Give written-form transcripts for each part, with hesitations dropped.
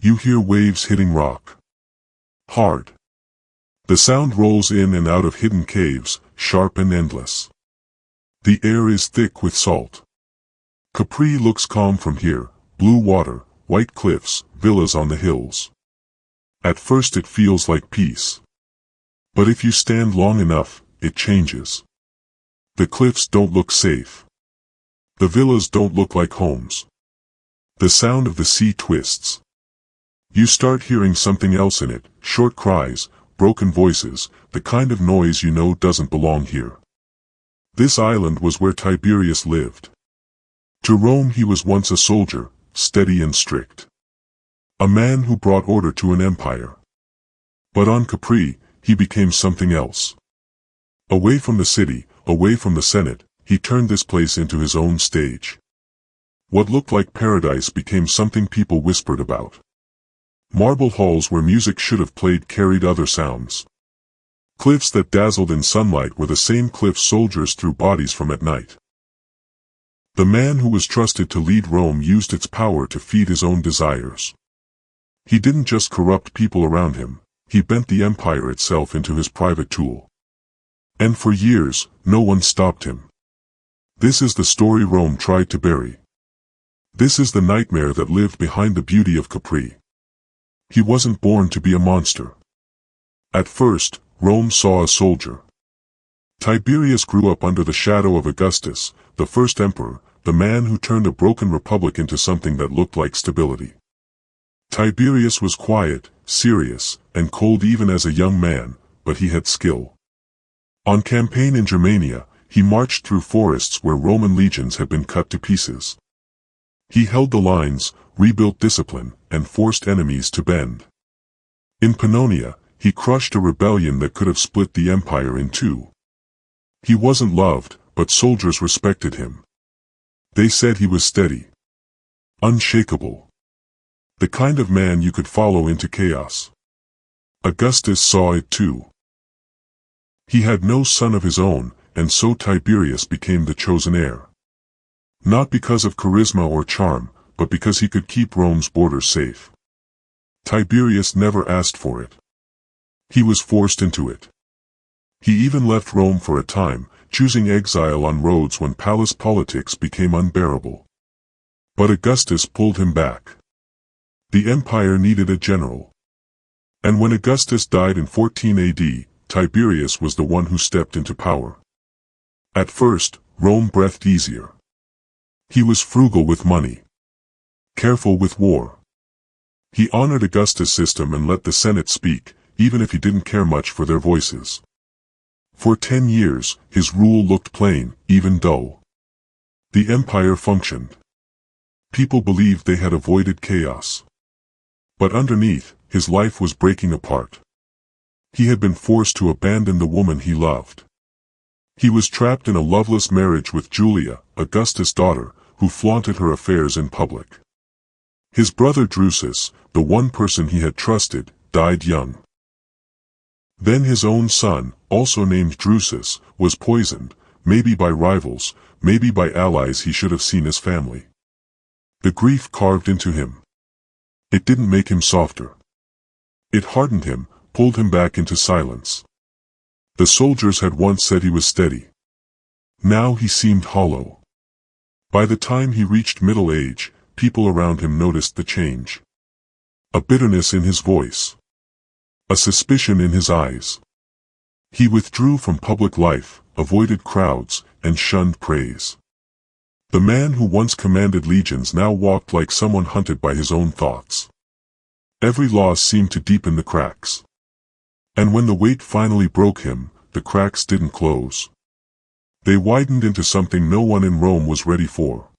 you hear waves hitting rock. Hard. The sound rolls in and out of hidden caves, sharp and endless. The air is thick with salt. Capri looks calm from here, blue water, white cliffs, villas on the hills. At first it feels like peace. But if you stand long enough, it changes. The cliffs don't look safe. The villas don't look like homes. The sound of the sea twists. You start hearing something else in it, short cries, broken voices, the kind of noise you know doesn't belong here. This island was where Tiberius lived. To Rome he was once a soldier, steady and strict. A man who brought order to an empire. But on Capri, he became something else. Away from the city, away from the Senate, he turned this place into his own stage. What looked like paradise became something people whispered about. Marble halls where music should have played carried other sounds. Cliffs that dazzled in sunlight were the same cliffs soldiers threw bodies from at night. The man who was trusted to lead Rome used its power to feed his own desires. He didn't just corrupt people around him, he bent the empire itself into his private tool. And for years, no one stopped him. This is the story Rome tried to bury. This is the nightmare that lived behind the beauty of Capri. He wasn't born to be a monster. At first, Rome saw a soldier. Tiberius grew up under the shadow of Augustus, the first emperor, the man who turned a broken republic into something that looked like stability. Tiberius was quiet, serious, and cold even as a young man, but he had skill. On campaign in Germania, he marched through forests where Roman legions had been cut to pieces. He held the lines, rebuilt discipline, and forced enemies to bend. In Pannonia, he crushed a rebellion that could have split the empire in two. He wasn't loved, but soldiers respected him. They said he was steady. Unshakable. The kind of man you could follow into chaos. Augustus saw it too. He had no son of his own, and so Tiberius became the chosen heir. Not because of charisma or charm, but because he could keep Rome's borders safe. Tiberius never asked for it. He was forced into it. He even left Rome for a time, choosing exile on roads when palace politics became unbearable. But Augustus pulled him back. The empire needed a general. And when Augustus died in 14 AD, Tiberius was the one who stepped into power. At first, Rome breathed easier. He was frugal with money. Careful with war. He honored Augustus' system and let the Senate speak, even if he didn't care much for their voices. For 10 years, his rule looked plain, even dull. The empire functioned. People believed they had avoided chaos. But underneath, his life was breaking apart. He had been forced to abandon the woman he loved. He was trapped in a loveless marriage with Julia, Augustus' daughter, who flaunted her affairs in public. His brother Drusus, the one person he had trusted, died young. Then his own son, also named Drusus, was poisoned, maybe by rivals, maybe by allies he should have seen as family. The grief carved into him. It didn't make him softer. It hardened him, pulled him back into silence. The soldiers had once said he was steady. Now he seemed hollow. By the time he reached middle age, people around him noticed the change. A bitterness in his voice. A suspicion in his eyes. He withdrew from public life, avoided crowds, and shunned praise. The man who once commanded legions now walked like someone hunted by his own thoughts. Every loss seemed to deepen the cracks. And when the weight finally broke him, the cracks didn't close. They widened into something no one in Rome was ready for.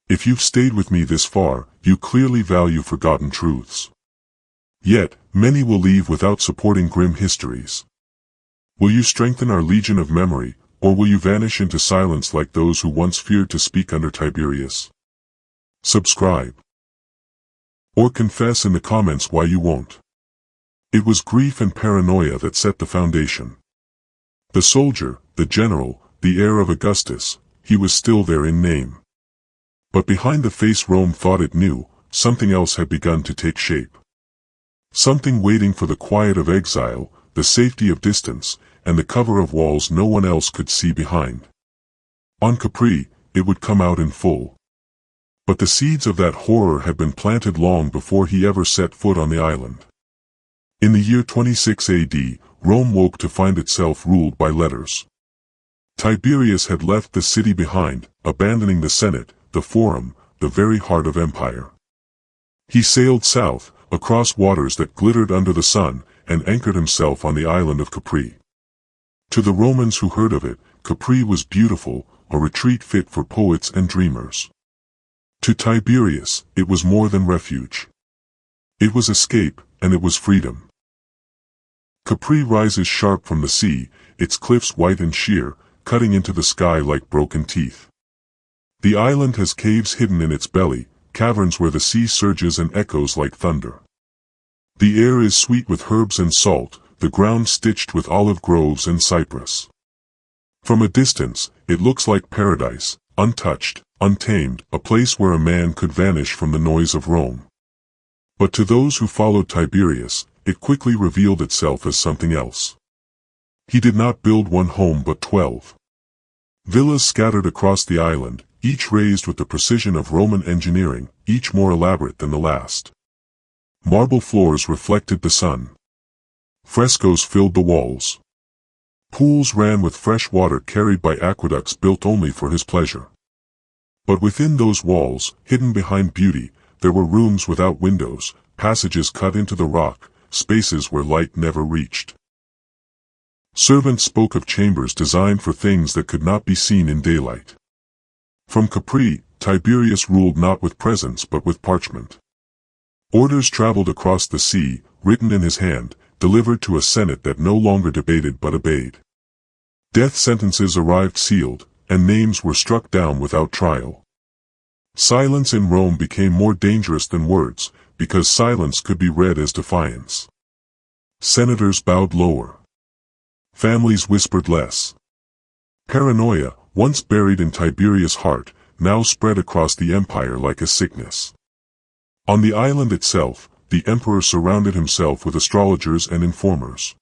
If you've stayed with me this far, you clearly value forgotten truths. Yet, many will leave without supporting grim histories. Will you strengthen our legion of memory, or will you vanish into silence like those who once feared to speak under Tiberius? Subscribe. Or confess in the comments why you won't. It was grief and paranoia that set the foundation. The soldier, the general, the heir of Augustus, he was still there in name. But behind the face Rome thought it knew, something else had begun to take shape. Something waiting for the quiet of exile, the safety of distance, and the cover of walls no one else could see behind. On Capri, it would come out in full. But the seeds of that horror had been planted long before he ever set foot on the island. In the year 26 AD, Rome woke to find itself ruled by letters. Tiberius had left the city behind, abandoning the Senate, the Forum, the very heart of empire. He sailed south, across waters that glittered under the sun, and anchored himself on the island of Capri. To the Romans who heard of it, Capri was beautiful, a retreat fit for poets and dreamers. To Tiberius, it was more than refuge. It was escape, and it was freedom. Capri rises sharp from the sea, its cliffs white and sheer, cutting into the sky like broken teeth. The island has caves hidden in its belly, caverns where the sea surges and echoes like thunder. The air is sweet with herbs and salt, the ground stitched with olive groves and cypress. From a distance, it looks like paradise, untouched, untamed, a place where a man could vanish from the noise of Rome. But to those who followed Tiberius, it quickly revealed itself as something else. He did not build one home but 12. Villas scattered across the island, each raised with the precision of Roman engineering, each more elaborate than the last. Marble floors reflected the sun. Frescoes filled the walls. Pools ran with fresh water carried by aqueducts built only for his pleasure. But within those walls, hidden behind beauty, there were rooms without windows, passages cut into the rock, spaces where light never reached. Servants spoke of chambers designed for things that could not be seen in daylight. From Capri, Tiberius ruled not with presents but with parchment. Orders traveled across the sea, written in his hand, delivered to a senate that no longer debated but obeyed. Death sentences arrived sealed, and names were struck down without trial. Silence in Rome became more dangerous than words, because silence could be read as defiance. Senators bowed lower. Families whispered less. Paranoia, once buried in Tiberius' heart, now spread across the empire like a sickness. On the island itself, the emperor surrounded himself with astrologers and informers.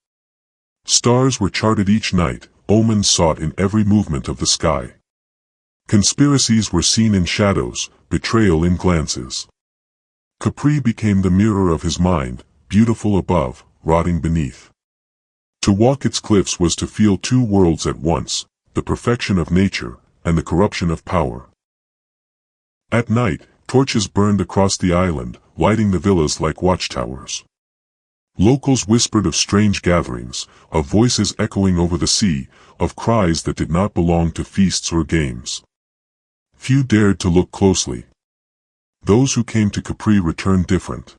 Stars were charted each night, omens sought in every movement of the sky. Conspiracies were seen in shadows, betrayal in glances. Capri became the mirror of his mind, beautiful above, rotting beneath. To walk its cliffs was to feel two worlds at once, the perfection of nature, and the corruption of power. At night, torches burned across the island, lighting the villas like watchtowers. Locals whispered of strange gatherings, of voices echoing over the sea, of cries that did not belong to feasts or games. Few dared to look closely. Those who came to Capri returned different.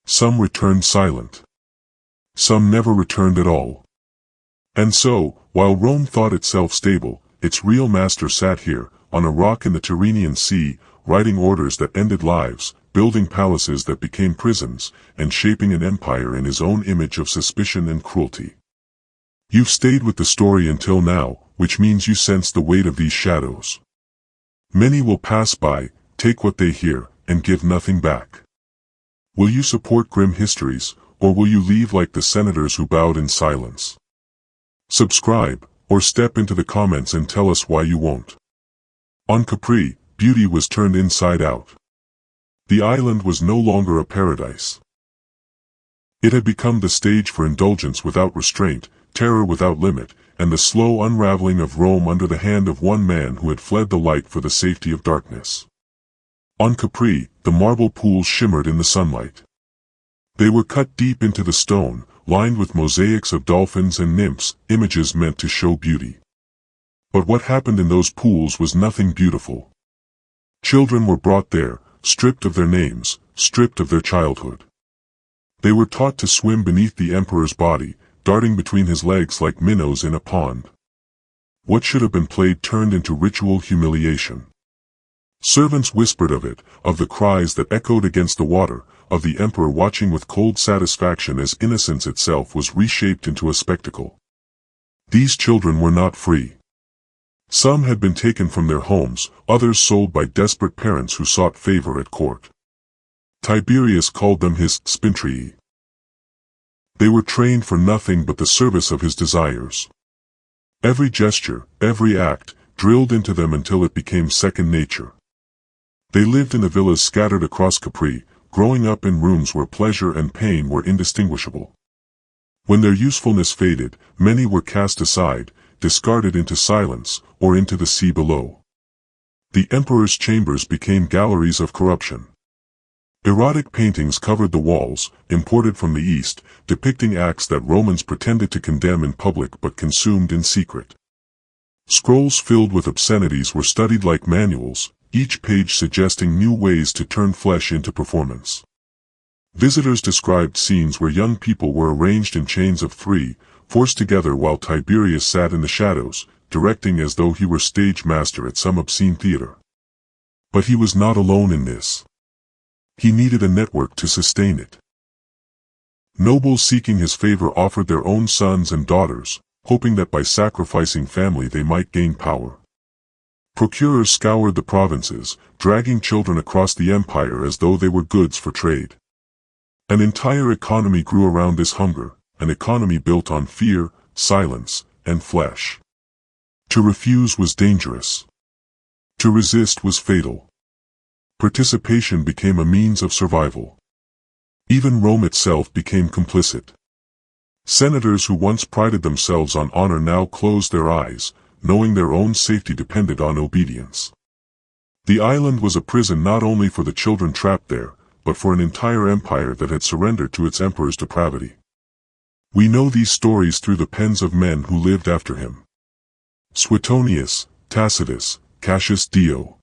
Some returned silent. Some never returned at all. And so, while Rome thought itself stable, its real master sat here, on a rock in the Tyrrhenian Sea, writing orders that ended lives, building palaces that became prisons, and shaping an empire in his own image of suspicion and cruelty. You've stayed with the story until now, which means you sense the weight of these shadows. Many will pass by, take what they hear, and give nothing back. Will you support grim histories, or will you leave like the senators who bowed in silence? Subscribe, or step into the comments and tell us why you won't. On Capri, beauty was turned inside out. The island was no longer a paradise. It had become the stage for indulgence without restraint, terror without limit, and the slow unraveling of Rome under the hand of one man who had fled the light for the safety of darkness. On Capri, the marble pools shimmered in the sunlight. They were cut deep into the stone, lined with mosaics of dolphins and nymphs, images meant to show beauty. But what happened in those pools was nothing beautiful. Children were brought there, stripped of their names, stripped of their childhood. They were taught to swim beneath the emperor's body, darting between his legs like minnows in a pond. What should have been played turned into ritual humiliation. Servants whispered of it, of the cries that echoed against the water, of the emperor watching with cold satisfaction as innocence itself was reshaped into a spectacle. These children were not free. Some had been taken from their homes, others sold by desperate parents who sought favor at court. Tiberius called them his spintrii. They were trained for nothing but the service of his desires. Every gesture, every act, drilled into them until it became second nature. They lived in the villas scattered across Capri, growing up in rooms where pleasure and pain were indistinguishable. When their usefulness faded, many were cast aside, discarded into silence, or into the sea below. The emperor's chambers became galleries of corruption. Erotic paintings covered the walls, imported from the East, depicting acts that Romans pretended to condemn in public but consumed in secret. Scrolls filled with obscenities were studied like manuals, each page suggesting new ways to turn flesh into performance. Visitors described scenes where young people were arranged in chains of three, forced together while Tiberius sat in the shadows, directing as though he were stage master at some obscene theater. But he was not alone in this. He needed a network to sustain it. Nobles seeking his favor offered their own sons and daughters, hoping that by sacrificing family they might gain power. Procurers scoured the provinces, dragging children across the empire as though they were goods for trade. An entire economy grew around this hunger, an economy built on fear, silence, and flesh. To refuse was dangerous. To resist was fatal. Participation became a means of survival. Even Rome itself became complicit. Senators who once prided themselves on honor now closed their eyes, knowing their own safety depended on obedience. The island was a prison not only for the children trapped there, but for an entire empire that had surrendered to its emperor's depravity. We know these stories through the pens of men who lived after him. Suetonius, Tacitus, Cassius Dio.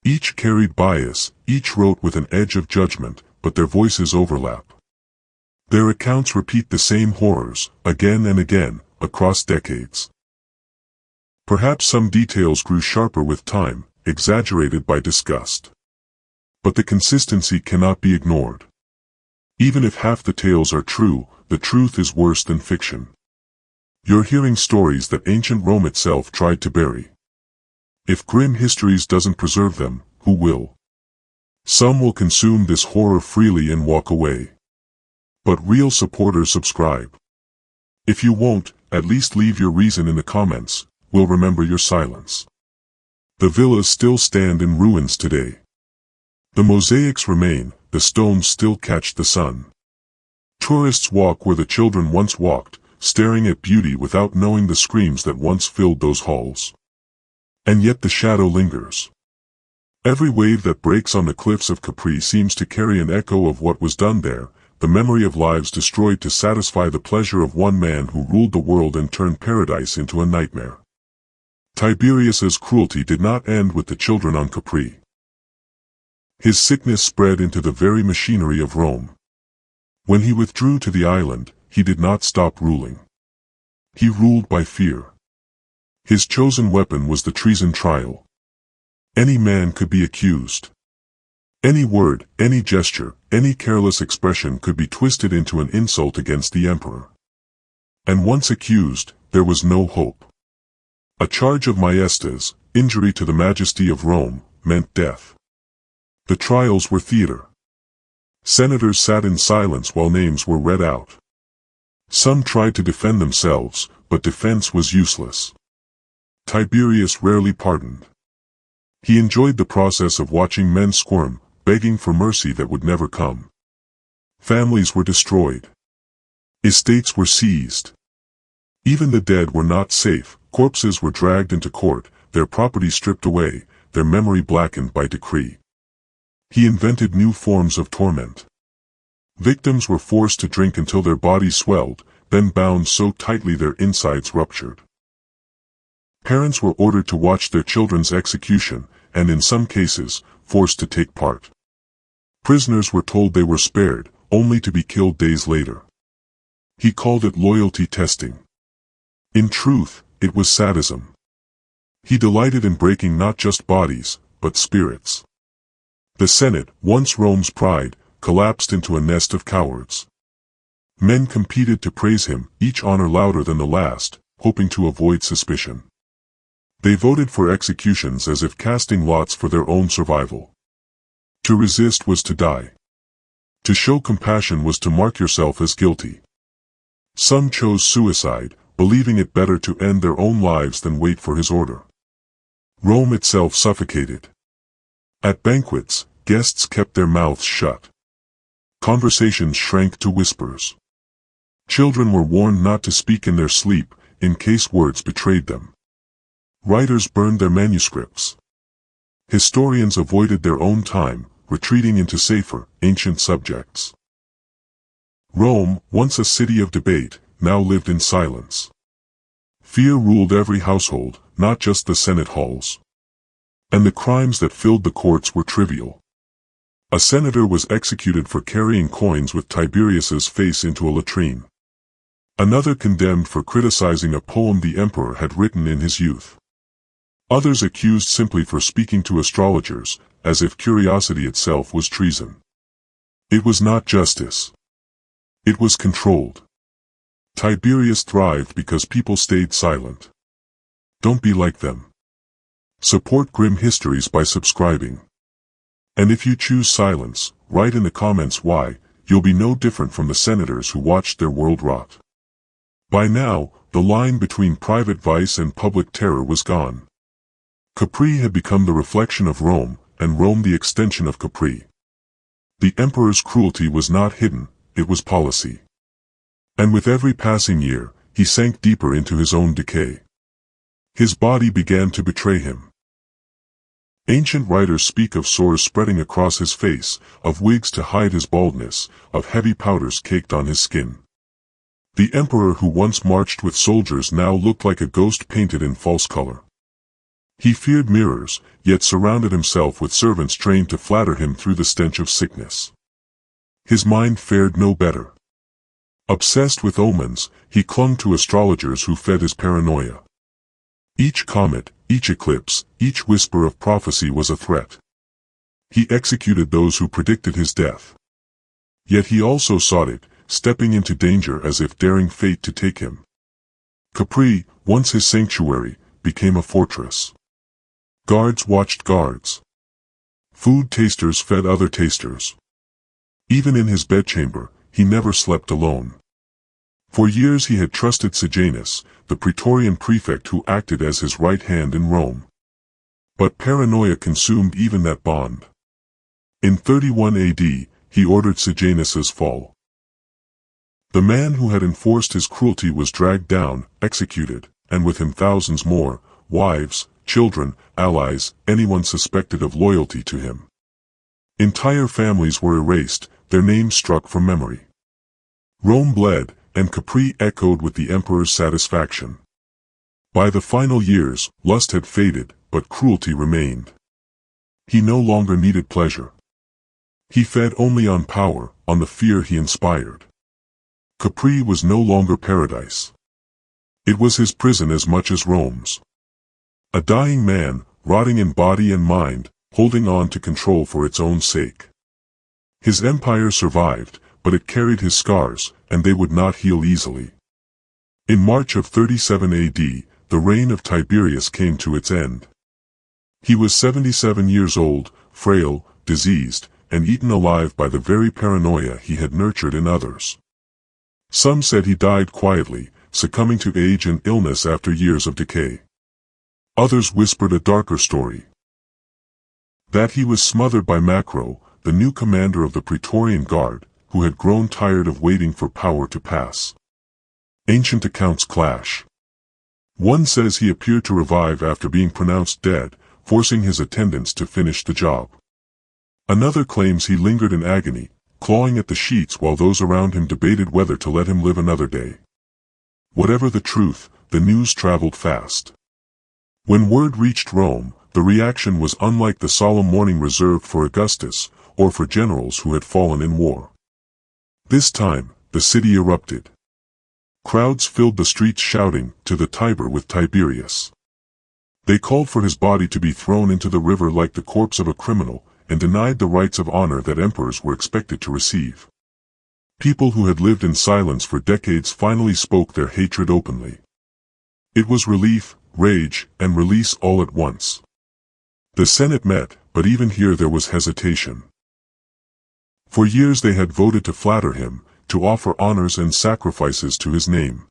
Each carried bias, each wrote with an edge of judgment, but their voices overlap. Their accounts repeat the same horrors, again and again, across decades. Perhaps some details grew sharper with time, exaggerated by disgust. But the consistency cannot be ignored. Even if half the tales are true, the truth is worse than fiction. You're hearing stories that ancient Rome itself tried to bury. If grim histories doesn't preserve them, who will? Some will consume this horror freely and walk away. But real supporters subscribe. If you won't, at least leave your reason in the comments, we'll remember your silence. The villas still stand in ruins today. The mosaics remain, the stones still catch the sun. Tourists walk where the children once walked, staring at beauty without knowing the screams that once filled those halls. And yet the shadow lingers. Every wave that breaks on the cliffs of Capri seems to carry an echo of what was done there, the memory of lives destroyed to satisfy the pleasure of one man who ruled the world and turned paradise into a nightmare. Tiberius's cruelty did not end with the children on Capri. His sickness spread into the very machinery of Rome. When he withdrew to the island, he did not stop ruling. He ruled by fear. His chosen weapon was the treason trial. Any man could be accused. Any word, any gesture, any careless expression could be twisted into an insult against the emperor. And once accused, there was no hope. A charge of maestas, injury to the majesty of Rome, meant death. The trials were theater. Senators sat in silence while names were read out. Some tried to defend themselves, but defense was useless. Tiberius rarely pardoned. He enjoyed the process of watching men squirm, begging for mercy that would never come. Families were destroyed. Estates were seized. Even the dead were not safe, corpses were dragged into court, their property stripped away, their memory blackened by decree. He invented new forms of torment. Victims were forced to drink until their bodies swelled, then bound so tightly their insides ruptured. Parents were ordered to watch their children's execution, and in some cases, forced to take part. Prisoners were told they were spared, only to be killed days later. He called it loyalty testing. In truth, it was sadism. He delighted in breaking not just bodies, but spirits. The Senate, once Rome's pride, collapsed into a nest of cowards. Men competed to praise him, each honor louder than the last, hoping to avoid suspicion. They voted for executions as if casting lots for their own survival. To resist was to die. To show compassion was to mark yourself as guilty. Some chose suicide, believing it better to end their own lives than wait for his order. Rome itself suffocated. At banquets, guests kept their mouths shut. Conversations shrank to whispers. Children were warned not to speak in their sleep, in case words betrayed them. Writers burned their manuscripts. Historians avoided their own time, retreating into safer, ancient subjects. Rome, once a city of debate, now lived in silence. Fear ruled every household, not just the Senate halls. And the crimes that filled the courts were trivial. A senator was executed for carrying coins with Tiberius's face into a latrine. Another condemned for criticizing a poem the emperor had written in his youth. Others accused simply for speaking to astrologers, as if curiosity itself was treason. It was not justice. It was controlled. Tiberius thrived because people stayed silent. Don't be like them. Support Grim Histories by subscribing. And if you choose silence, write in the comments why. You'll be no different from the senators who watched their world rot. By now, the line between private vice and public terror was gone. Capri had become the reflection of Rome, and Rome the extension of Capri. The emperor's cruelty was not hidden, it was policy. And with every passing year, he sank deeper into his own decay. His body began to betray him. Ancient writers speak of sores spreading across his face, of wigs to hide his baldness, of heavy powders caked on his skin. The emperor who once marched with soldiers now looked like a ghost painted in false color. He feared mirrors, yet surrounded himself with servants trained to flatter him through the stench of sickness. His mind fared no better. Obsessed with omens, he clung to astrologers who fed his paranoia. Each comet, each eclipse, each whisper of prophecy was a threat. He executed those who predicted his death. Yet he also sought it, stepping into danger as if daring fate to take him. Capri, once his sanctuary, became a fortress. Guards watched guards. Food tasters fed other tasters. Even in his bedchamber, he never slept alone. For years he had trusted Sejanus, the Praetorian prefect who acted as his right hand in Rome. But paranoia consumed even that bond. In 31 AD, he ordered Sejanus's fall. The man who had enforced his cruelty was dragged down, executed, and with him thousands more, wives, children, allies, anyone suspected of loyalty to him. Entire families were erased, their names struck from memory. Rome bled, and Capri echoed with the emperor's satisfaction. By the final years, lust had faded, but cruelty remained. He no longer needed pleasure. He fed only on power, on the fear he inspired. Capri was no longer paradise. It was his prison as much as Rome's. A dying man, rotting in body and mind, holding on to control for its own sake. His empire survived, but it carried his scars, and they would not heal easily. In March of 37 AD, the reign of Tiberius came to its end. He was 77 years old, frail, diseased, and eaten alive by the very paranoia he had nurtured in others. Some said he died quietly, succumbing to age and illness after years of decay. Others whispered a darker story. That he was smothered by Macro, the new commander of the Praetorian Guard, who had grown tired of waiting for power to pass. Ancient accounts clash. One says he appeared to revive after being pronounced dead, forcing his attendants to finish the job. Another claims he lingered in agony, clawing at the sheets while those around him debated whether to let him live another day. Whatever the truth, the news traveled fast. When word reached Rome, the reaction was unlike the solemn mourning reserved for Augustus, or for generals who had fallen in war. This time, the city erupted. Crowds filled the streets shouting, "To the Tiber with Tiberius." They called for his body to be thrown into the river like the corpse of a criminal, and denied the rights of honor that emperors were expected to receive. People who had lived in silence for decades finally spoke their hatred openly. It was relief, rage, and release all at once. The Senate met, but even here there was hesitation. For years they had voted to flatter him, to offer honors and sacrifices to his name.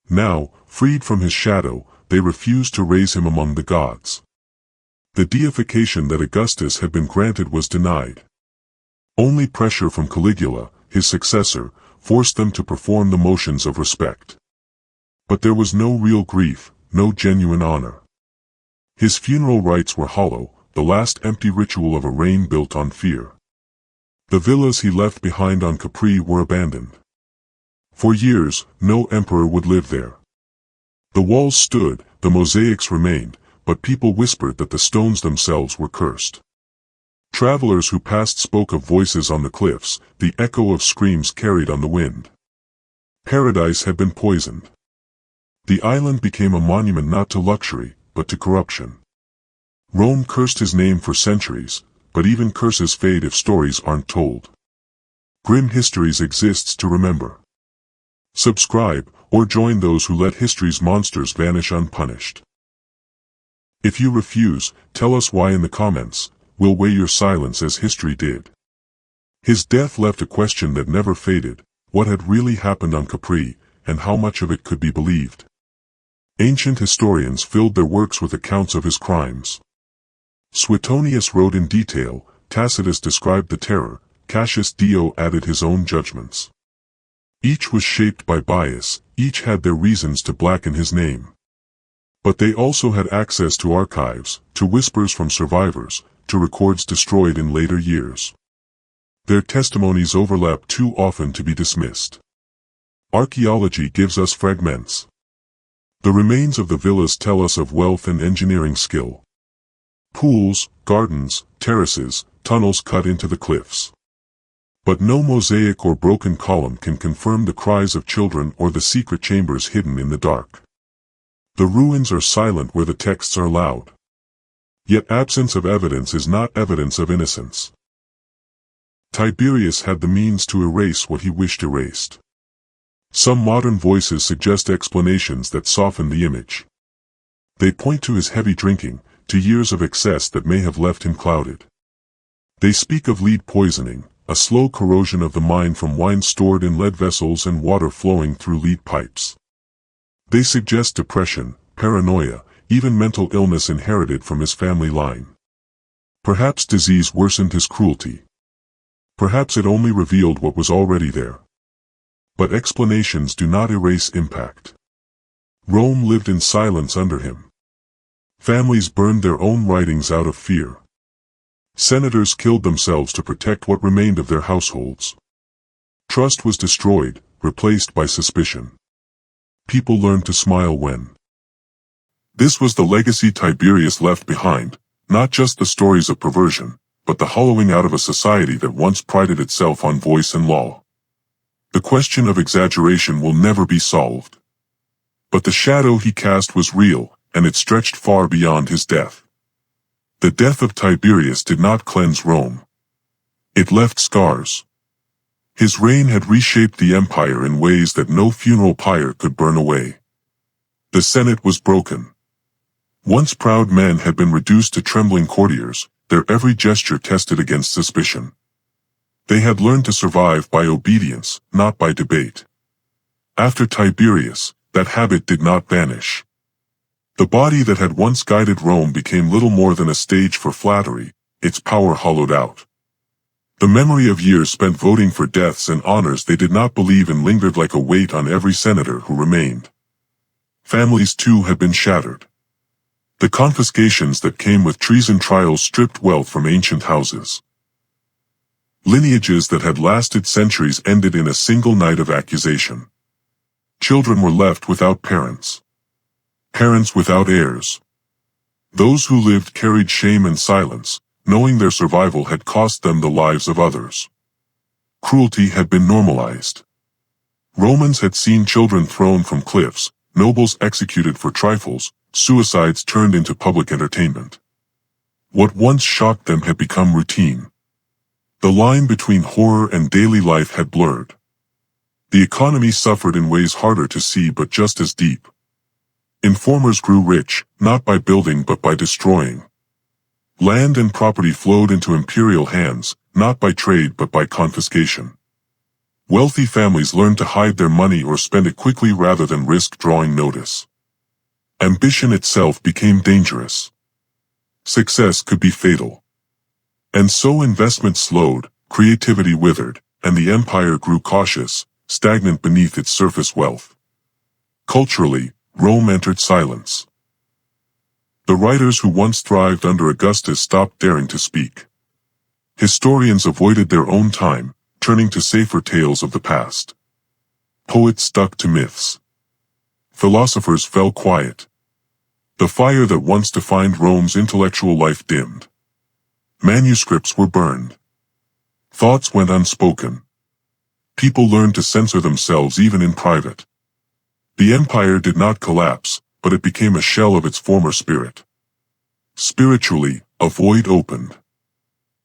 Now, freed from his shadow, they refused to raise him among the gods. The deification that Augustus had been granted was denied. Only pressure from Caligula, his successor, forced them to perform the motions of respect. But there was no real grief, no genuine honor. His funeral rites were hollow, the last empty ritual of a reign built on fear. The villas he left behind on Capri were abandoned. For years, no emperor would live there. The walls stood, the mosaics remained, but people whispered that the stones themselves were cursed. Travelers who passed spoke of voices on the cliffs, the echo of screams carried on the wind. Paradise had been poisoned. The island became a monument not to luxury, but to corruption. Rome cursed his name for centuries, but even curses fade if stories aren't told. Grim Histories exists to remember. Subscribe, or join those who let history's monsters vanish unpunished. If you refuse, tell us why in the comments. We'll weigh your silence as history did. His death left a question that never faded: what had really happened on Capri, and how much of it could be believed? Ancient historians filled their works with accounts of his crimes. Suetonius wrote in detail, Tacitus described the terror, Cassius Dio added his own judgments. Each was shaped by bias, each had their reasons to blacken his name. But they also had access to archives, to whispers from survivors, to records destroyed in later years. Their testimonies overlap too often to be dismissed. Archaeology gives us fragments. The remains of the villas tell us of wealth and engineering skill. Pools, gardens, terraces, tunnels cut into the cliffs. But no mosaic or broken column can confirm the cries of children or the secret chambers hidden in the dark. The ruins are silent where the texts are loud. Yet absence of evidence is not evidence of innocence. Tiberius had the means to erase what he wished erased. Some modern voices suggest explanations that soften the image. They point to his heavy drinking, to years of excess that may have left him clouded. They speak of lead poisoning, a slow corrosion of the mind from wine stored in lead vessels and water flowing through lead pipes. They suggest depression, paranoia, even mental illness inherited from his family line. Perhaps disease worsened his cruelty. Perhaps it only revealed what was already there. But explanations do not erase impact. Rome lived in silence under him. Families burned their own writings out of fear. Senators killed themselves to protect what remained of their households. Trust was destroyed, replaced by suspicion. People learned to smile when. This was the legacy Tiberius left behind, not just the stories of perversion, but the hollowing out of a society that once prided itself on voice and law. The question of exaggeration will never be solved. But the shadow he cast was real, and it stretched far beyond his death. The death of Tiberius did not cleanse Rome. It left scars. His reign had reshaped the empire in ways that no funeral pyre could burn away. The Senate was broken. Once proud men had been reduced to trembling courtiers, their every gesture tested against suspicion. They had learned to survive by obedience, not by debate. After Tiberius, that habit did not vanish. The body that had once guided Rome became little more than a stage for flattery, its power hollowed out. The memory of years spent voting for deaths and honors they did not believe in lingered like a weight on every senator who remained. Families too had been shattered. The confiscations that came with treason trials stripped wealth from ancient houses. Lineages that had lasted centuries ended in a single night of accusation. Children were left without parents. Parents without heirs. Those who lived carried shame and silence, knowing their survival had cost them the lives of others. Cruelty had been normalized. Romans had seen children thrown from cliffs, nobles executed for trifles, suicides turned into public entertainment. What once shocked them had become routine. The line between horror and daily life had blurred. The economy suffered in ways harder to see but just as deep. Informers grew rich, not by building but by destroying. Land and property flowed into imperial hands, not by trade but by confiscation. Wealthy families learned to hide their money or spend it quickly rather than risk drawing notice. Ambition itself became dangerous. Success could be fatal. And so investment slowed, creativity withered, and the empire grew cautious, stagnant beneath its surface wealth. Culturally, Rome entered silence. The writers who once thrived under Augustus stopped daring to speak. Historians avoided their own time, turning to safer tales of the past. Poets stuck to myths. Philosophers fell quiet. The fire that once defined Rome's intellectual life dimmed. Manuscripts were burned. Thoughts went unspoken. People learned to censor themselves even in private. The empire did not collapse, but it became a shell of its former spirit. Spiritually, a void opened.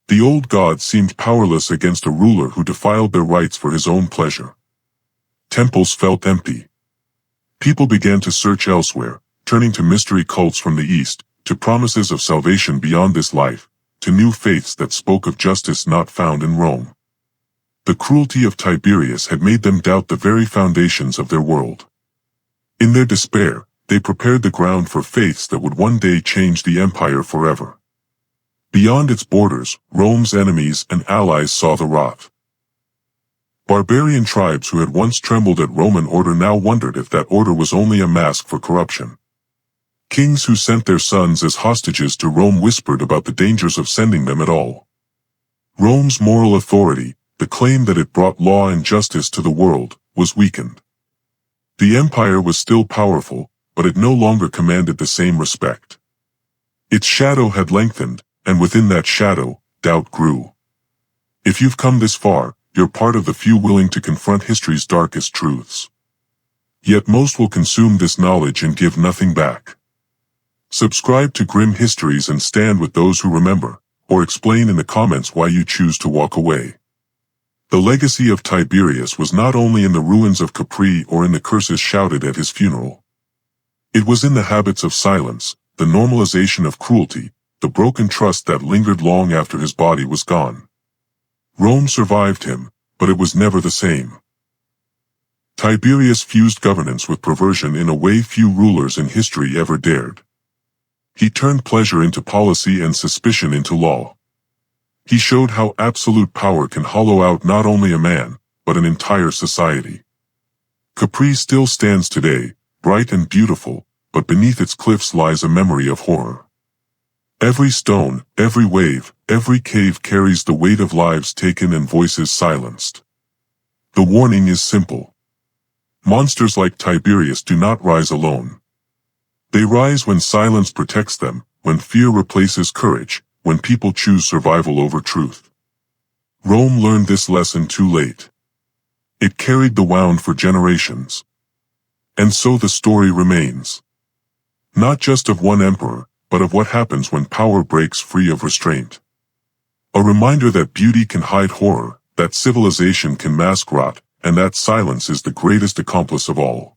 The old gods seemed powerless against a ruler who defiled their rights for his own pleasure. Temples felt empty. People began to search elsewhere, turning to mystery cults from the east, to promises of salvation beyond this life, to new faiths that spoke of justice not found in Rome. The cruelty of Tiberius had made them doubt the very foundations of their world. In their despair, they prepared the ground for faiths that would one day change the empire forever. Beyond its borders, Rome's enemies and allies saw the rot. Barbarian tribes who had once trembled at Roman order now wondered if that order was only a mask for corruption. Kings who sent their sons as hostages to Rome whispered about the dangers of sending them at all. Rome's moral authority, the claim that it brought law and justice to the world, was weakened. The empire was still powerful, but it no longer commanded the same respect. Its shadow had lengthened, and within that shadow, doubt grew. If you've come this far, you're part of the few willing to confront history's darkest truths. Yet most will consume this knowledge and give nothing back. Subscribe to Grim Histories and stand with those who remember, or explain in the comments why you choose to walk away. The legacy of Tiberius was not only in the ruins of Capri or in the curses shouted at his funeral. It was in the habits of silence, the normalization of cruelty, the broken trust that lingered long after his body was gone. Rome survived him, but it was never the same. Tiberius fused governance with perversion in a way few rulers in history ever dared. He turned pleasure into policy and suspicion into law. He showed how absolute power can hollow out not only a man, but an entire society. Capri still stands today, bright and beautiful, but beneath its cliffs lies a memory of horror. Every stone, every wave, every cave carries the weight of lives taken and voices silenced. The warning is simple. Monsters like Tiberius do not rise alone. They rise when silence protects them, when fear replaces courage, when people choose survival over truth. Rome learned this lesson too late. It carried the wound for generations. And so the story remains. Not just of one emperor, but of what happens when power breaks free of restraint. A reminder that beauty can hide horror, that civilization can mask rot, and that silence is the greatest accomplice of all.